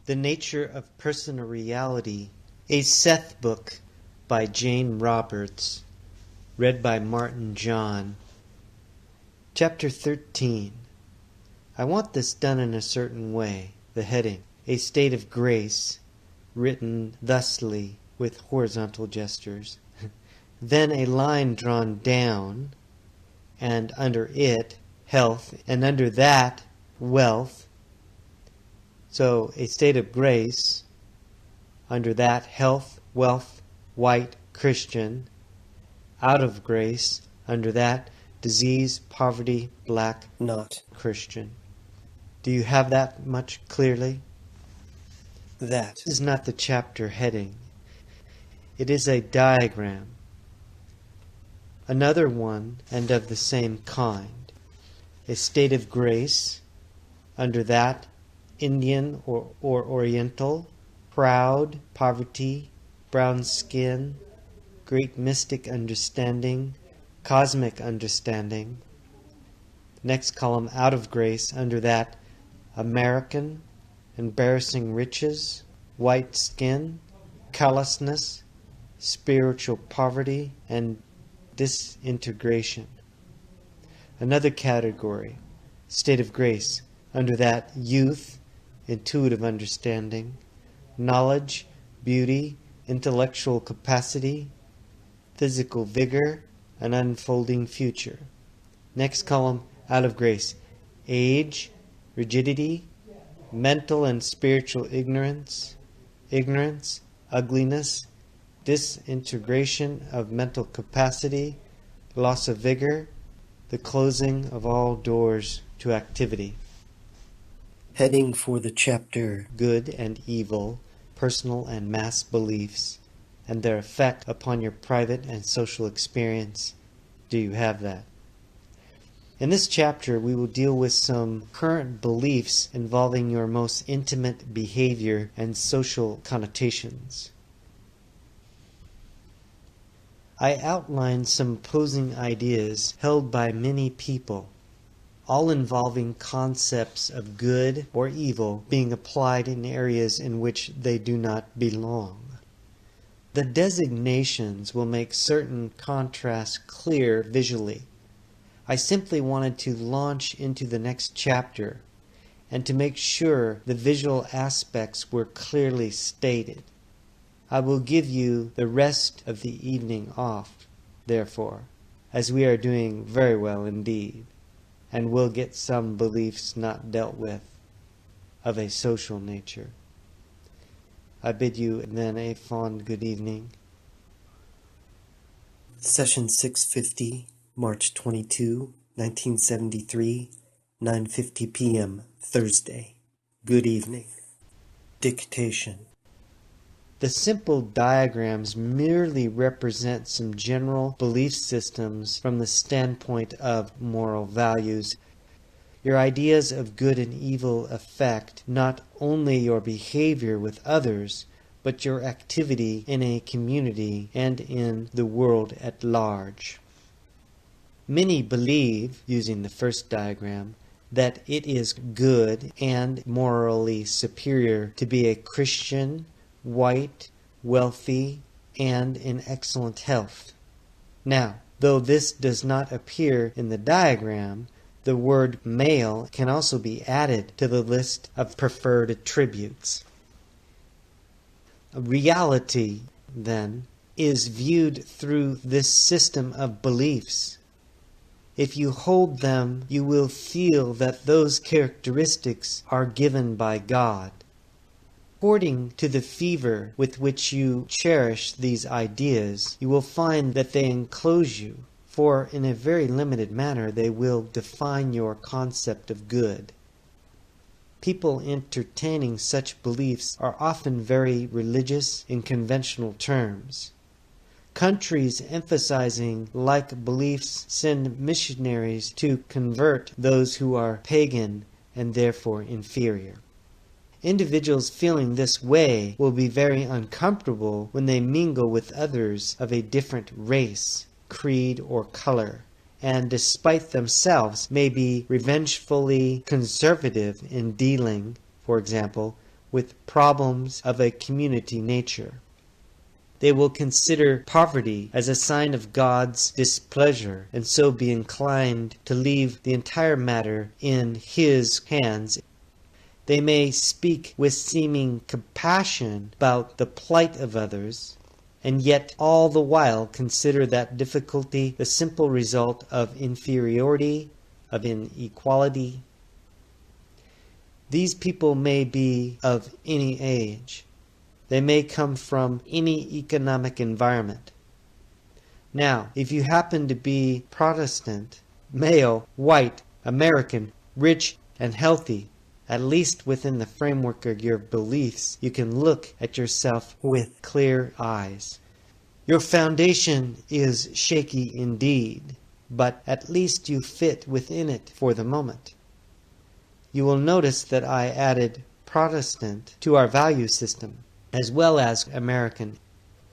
The Nature of Personal Reality, a Seth book by Jane Roberts, read by Martin John. Chapter 13. I want this done in a certain way. The heading, A State of Grace, written thusly with horizontal gestures. Then a line drawn down, and under it, health, and under that, wealth. So, a state of grace, under that, health, wealth, white, Christian. Out of grace, under that, disease, poverty, black, not Christian. Do you have that much clearly? That This is not the chapter heading. It is a diagram. Another one, and of the same kind. A state of grace, under that, Indian or Oriental, proud, poverty, brown skin, great mystic understanding, cosmic understanding. Next column, out of grace, under that, American, embarrassing riches, white skin, callousness, spiritual poverty, and disintegration. Another category, state of grace, under that, youth, intuitive understanding, knowledge, beauty, intellectual capacity, physical vigor, an unfolding future. Next column, out of grace, age, rigidity, mental and spiritual ignorance, ugliness, disintegration of mental capacity, loss of vigor, the closing of all doors to activity. heading for the chapter, Good and evil, personal and mass beliefs, and their effect upon your private and social experience. Do you have that? In this chapter, we will deal with some current beliefs involving your most intimate behavior and social connotations. I outlined some opposing ideas held by many people, all involving concepts of good or evil being applied in areas in which they do not belong. The designations will make certain contrasts clear visually. I simply wanted to launch into the next chapter and to make sure the visual aspects were clearly stated. I will give you the rest of the evening off, therefore, as we are doing very well indeed, and will get some beliefs not dealt with of a social nature. I bid you then a fond good evening. Session 650, March 22, 1973, 9:50 p.m., Thursday. Good evening. Dictation. The simple diagrams merely represent some general belief systems from the standpoint of moral values. Your ideas of good and evil affect not only your behavior with others, but your activity in a community and in the world at large. Many believe, using the first diagram, that it is good and morally superior to be a Christian, white, wealthy, and in excellent health. Now, though this does not appear in the diagram, the word male can also be added to the list of preferred attributes. Reality, then, is viewed through this system of beliefs. If you hold them, you will feel that those characteristics are given by God. According to the fervor with which you cherish these ideas, you will find that they enclose you, for in a very limited manner they will define your concept of good. People entertaining such beliefs are often very religious in conventional terms. Countries emphasizing like beliefs send missionaries to convert those who are pagan and therefore inferior. Individuals feeling this way will be very uncomfortable when they mingle with others of a different race, creed, or color, and despite themselves may be revengefully conservative in dealing, for example, with problems of a community nature. They will consider poverty as a sign of God's displeasure and so be inclined to leave the entire matter in His hands. They may speak with seeming compassion about the plight of others, and yet all the while consider that difficulty the simple result of inferiority, of inequality. These people may be of any age. They may come from any economic environment. Now, if you happen to be Protestant, male, white, American, rich, and healthy, at least within the framework of your beliefs, you can look at yourself with clear eyes. Your foundation is shaky indeed, but at least you fit within it for the moment. You will notice that I added Protestant to our value system, as well as American.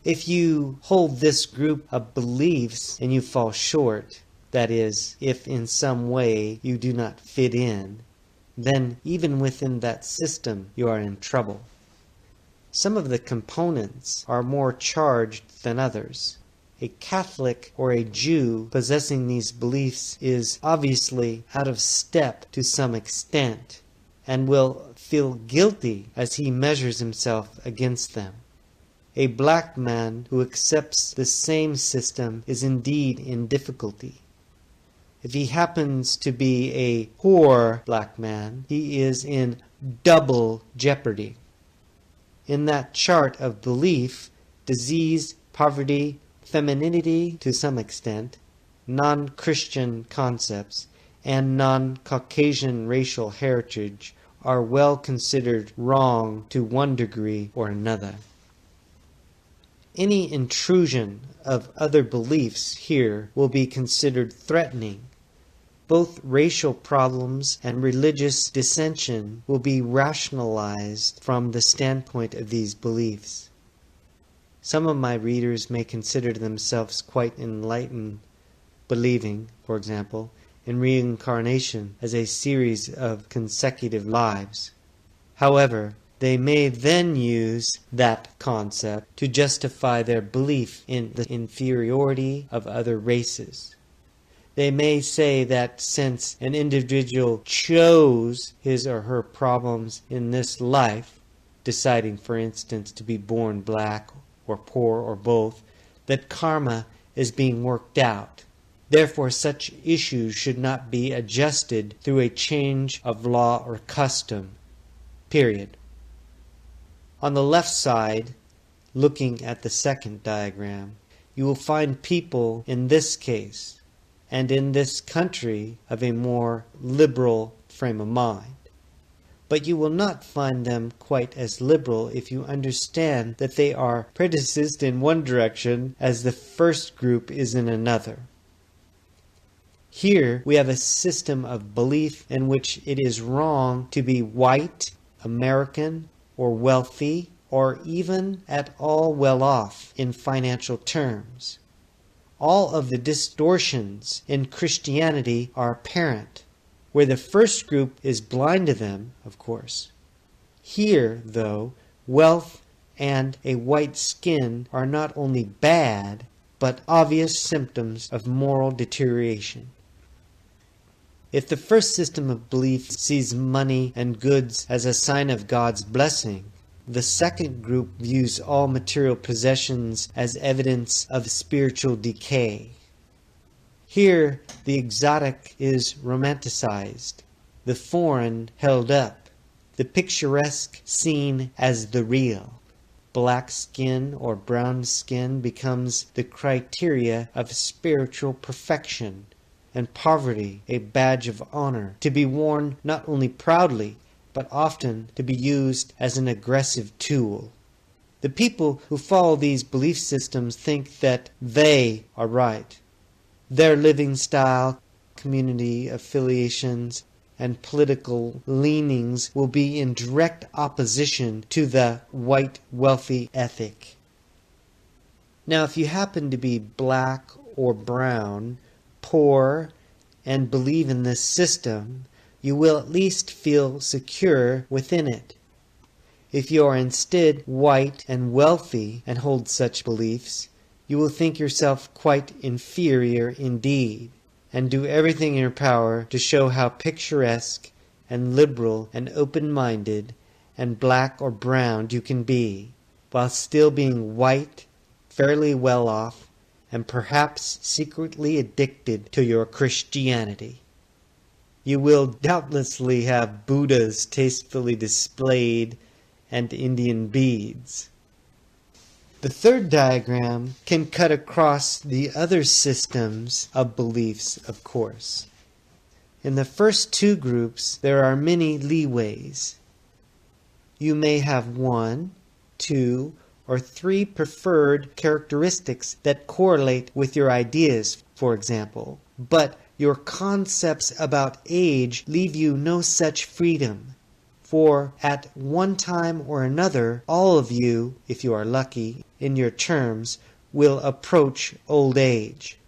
If you hold this group of beliefs and you fall short, that is, if in some way you do not fit in, then even within that system you are in trouble. Some of the components are more charged than others. A Catholic or a Jew possessing these beliefs is obviously out of step to some extent and will feel guilty as he measures himself against them. A black man who accepts the same system is indeed in difficulty. If he happens to be a poor black man, he is in double jeopardy. In that chart of belief, disease, poverty, femininity to some extent, non-Christian concepts, and non-Caucasian racial heritage are well considered wrong to one degree or another. Any intrusion of other beliefs here will be considered threatening. Both racial problems and religious dissension will be rationalized from the standpoint of these beliefs. Some of my readers may consider themselves quite enlightened, believing, for example, in reincarnation as a series of consecutive lives. However, they may then use that concept to justify their belief in the inferiority of other races. They may say that since an individual chose his or her problems in this life, deciding, for instance, to be born black or poor or both, that karma is being worked out. Therefore, such issues should not be adjusted through a change of law or custom. Period. On the left side, looking at the second diagram, you will find people in this case and in this country of a more liberal frame of mind. But you will not find them quite as liberal if you understand that they are prejudiced in one direction as the first group is in another. Here we have a system of belief in which it is wrong to be white, American, or wealthy, or even at all well off in financial terms. All of the distortions in Christianity are apparent, where the first group is blind to them, of course. Here, though, wealth and a white skin are not only bad, but obvious symptoms of moral deterioration. If the first system of belief sees money and goods as a sign of God's blessing, the second group views all material possessions as evidence of spiritual decay. Here, the exotic is romanticized, the foreign held up, the picturesque seen as the real. Black skin or brown skin becomes the criteria of spiritual perfection, and poverty a badge of honor, to be worn not only proudly, but often to be used as an aggressive tool. The people who follow these belief systems think that they are right. Their living style, community affiliations, and political leanings will be in direct opposition to the white wealthy ethic. Now, if you happen to be black or brown, poor, and believe in this system, you will at least feel secure within it. If you are instead white and wealthy and hold such beliefs, you will think yourself quite inferior indeed, and do everything in your power to show how picturesque and liberal and open-minded and black or brown you can be, while still being white, fairly well off, and perhaps secretly addicted to your Christianity. You will doubtlessly have Buddhas tastefully displayed and Indian beads. The third diagram can cut across the other systems of beliefs, of course. In the first two groups, there are many leeways. You may have 1, 2, or 3 preferred characteristics that correlate with your ideas, for example, but your concepts about age leave you no such freedom, for at one time or another, all of you, if you are lucky, in your terms, will approach old age.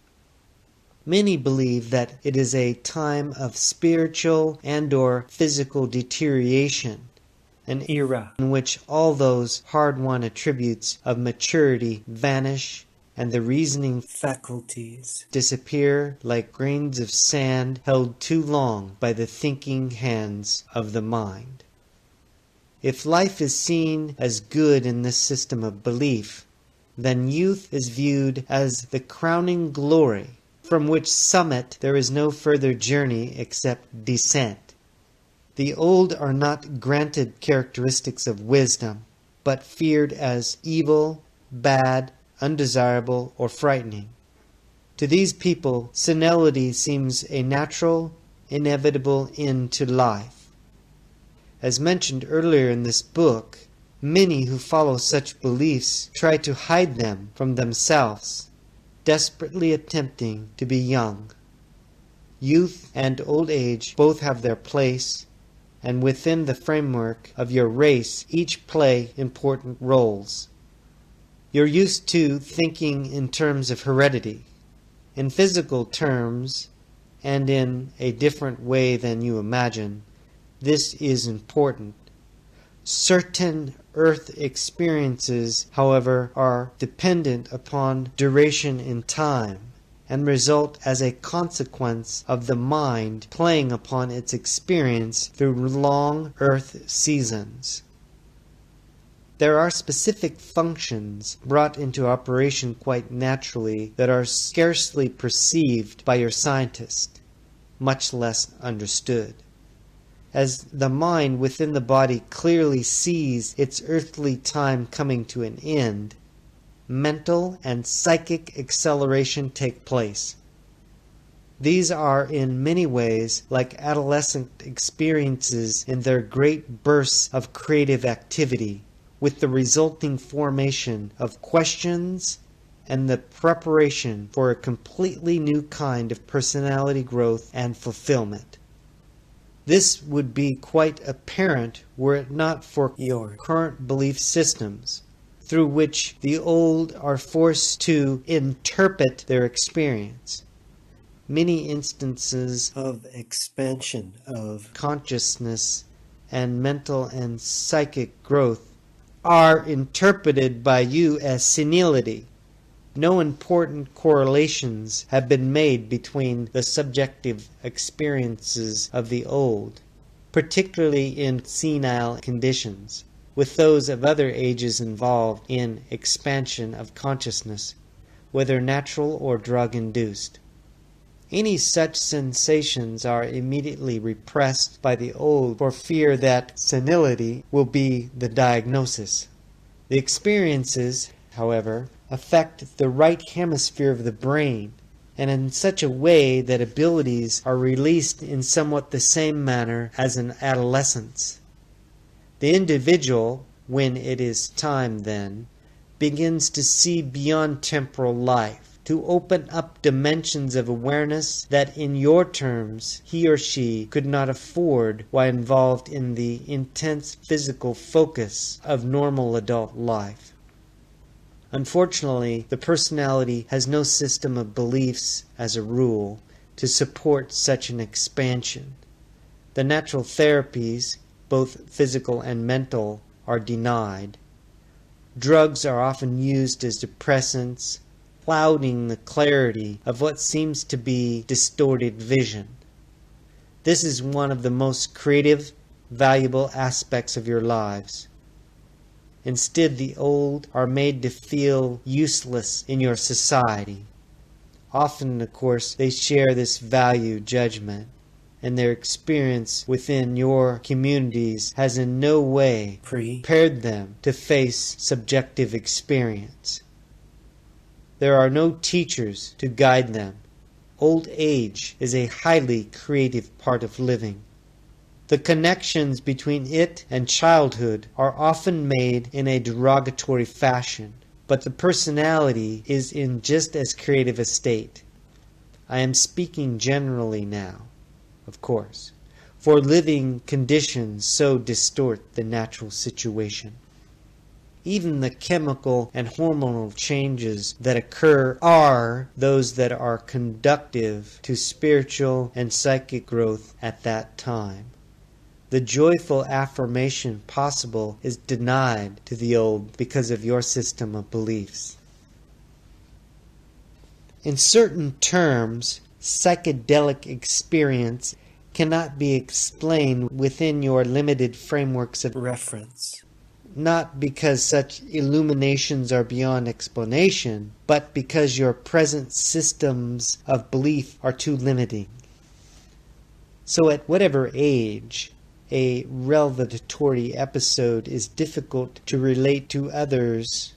Many believe that it is a time of spiritual and/or physical deterioration, an era in which all those hard-won attributes of maturity vanish and the reasoning faculties disappear like grains of sand held too long by the thinking hands of the mind. If life is seen as good in this system of belief, then youth is viewed as the crowning glory, from which summit there is no further journey except descent. The old are not granted characteristics of wisdom, but feared as evil, bad, undesirable, or frightening. To these people, senility seems a natural, inevitable end to life. As mentioned earlier in this book, many who follow such beliefs try to hide them from themselves, desperately attempting to be young. Youth and old age both have their place, and within the framework of your race each play important roles. You're used to thinking in terms of heredity, in physical terms, and in a different way than you imagine. This is important. Certain earth experiences, however, are dependent upon duration in time, and result as a consequence of the mind playing upon its experience through long earth seasons. There are specific functions brought into operation quite naturally that are scarcely perceived by your scientist, much less understood. As the mind within the body clearly sees its earthly time coming to an end, mental and psychic acceleration take place. These are in many ways like adolescent experiences in their great bursts of creative activity, with the resulting formation of questions and the preparation for a completely new kind of personality growth and fulfillment. This would be quite apparent were it not for your current belief systems, through which the old are forced to interpret their experience. Many instances of expansion of consciousness and mental and psychic growth are interpreted by you as senility. No important correlations have been made between the subjective experiences of the old, particularly in senile conditions, with those of other ages involved in expansion of consciousness, whether natural or drug-induced. Any such sensations are immediately repressed by the old for fear that senility will be the diagnosis. The experiences, however, affect the right hemisphere of the brain, and in such a way that abilities are released in somewhat the same manner as in adolescence. The individual, when it is time then, begins to see beyond temporal life, to open up dimensions of awareness that in your terms he or she could not afford while involved in the intense physical focus of normal adult life. Unfortunately, the personality has no system of beliefs, as a rule, to support such an expansion. The natural therapies, both physical and mental, are denied. Drugs are often used as depressants, clouding the clarity of what seems to be distorted vision. This is one of the most creative, valuable aspects of your lives. Instead, the old are made to feel useless in your society. Often, of course, they share this value judgment, and their experience within your communities has in no way prepared them to face subjective experience. There are no teachers to guide them. Old age is a highly creative part of living. The connections between it and childhood are often made in a derogatory fashion, but the personality is in just as creative a state. I am speaking generally now, of course, for living conditions so distort the natural situation. Even the chemical and hormonal changes that occur are those that are conducive to spiritual and psychic growth at that time. The joyful affirmation possible is denied to the old because of your system of beliefs. In certain terms, psychedelic experience cannot be explained within your limited frameworks of reference. Not because such illuminations are beyond explanation, but because your present systems of belief are too limiting. So at whatever age, a revelatory episode is difficult to relate to others.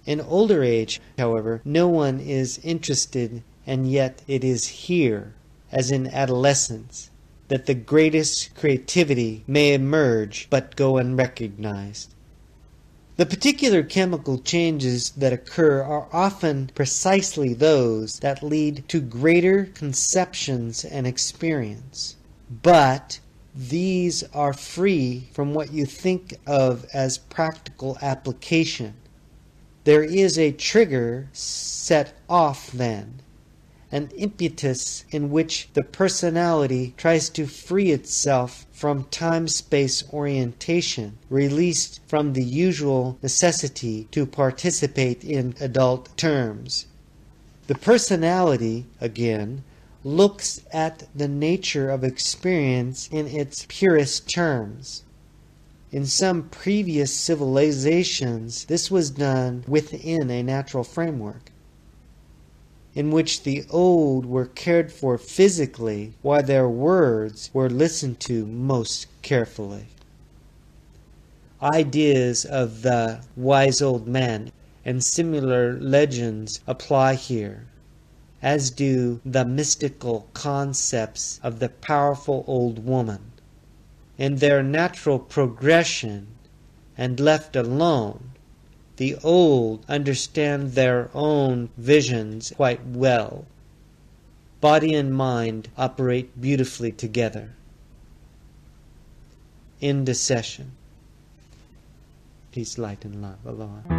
In older age, however, no one is interested, and yet it is here, as in adolescence, that the greatest creativity may emerge but go unrecognized. The particular chemical changes that occur are often precisely those that lead to greater conceptions and experience. But these are free from what you think of as practical application. There is a trigger set off then, an impetus in which the personality tries to free itself from time-space orientation, released from the usual necessity to participate in adult terms. The personality, again, looks at the nature of experience in its purest terms. In some previous civilizations, this was done within a natural framework, in which the old were cared for physically, while their words were listened to most carefully. Ideas of the wise old man and similar legends apply here, as do the mystical concepts of the powerful old woman. In their natural progression, and left alone, the old understand their own visions quite well. Body and mind operate beautifully together. End of session. Peace, light, and love. Aloha.